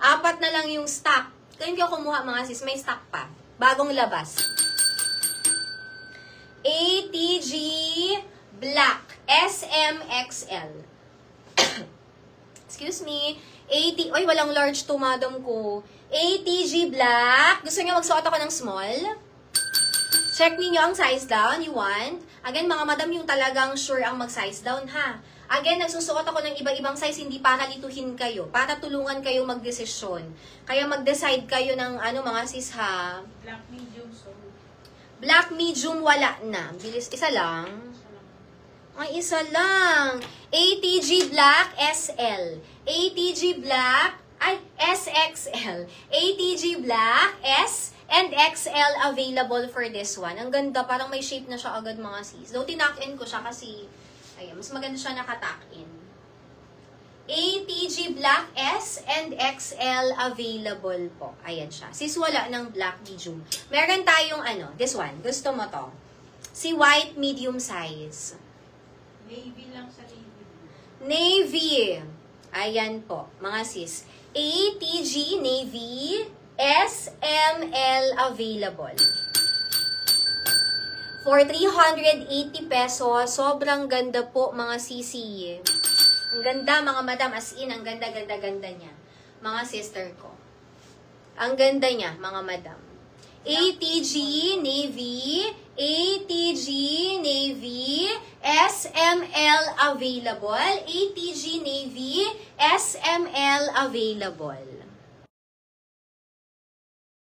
4 na lang yung stock. Kaya hindi ako kumuha mga sis, may stock pa. Bagong labas. ATG Black SMXL. Excuse me. Oy, walang large to, madam ko. ATG Black. Gusto niyo magsuot ako ng small? Check niyo ang size down you want. Again, mga madam, yung talagang sure ang mag-size down, ha? Again, nagsusuot ako ng iba-ibang size, hindi para lituhin kayo. Para tulungan kayo magdesisyon. Kaya mag-decide kayo ng mga sis, ha? Black medium, so. Black medium, wala na. Bilis, isa lang. Ay, isa lang. ATG Black SL. ATG Black, SXL. ATG Black S and XL available for this one. Ang ganda, parang may shape na siya agad mga sis. Though tinak-in ko siya kasi, ayan, mas maganda siya nakatak-in. ATG Black S and XL available po. Ayan siya. Sis, wala ng black medium. Meron tayong this one. Gusto mo to? Si white medium size. Navy lang sa navy. Navy. Ayan po, mga sis. ATG Navy SML available. For 380 pesos, sobrang ganda po mga sisi. Ang ganda mga madam, as in, ang ganda niya. Mga sister ko. Ang ganda niya, mga madam. ATG Navy, ATG Navy, SML available, ATG Navy, SML available.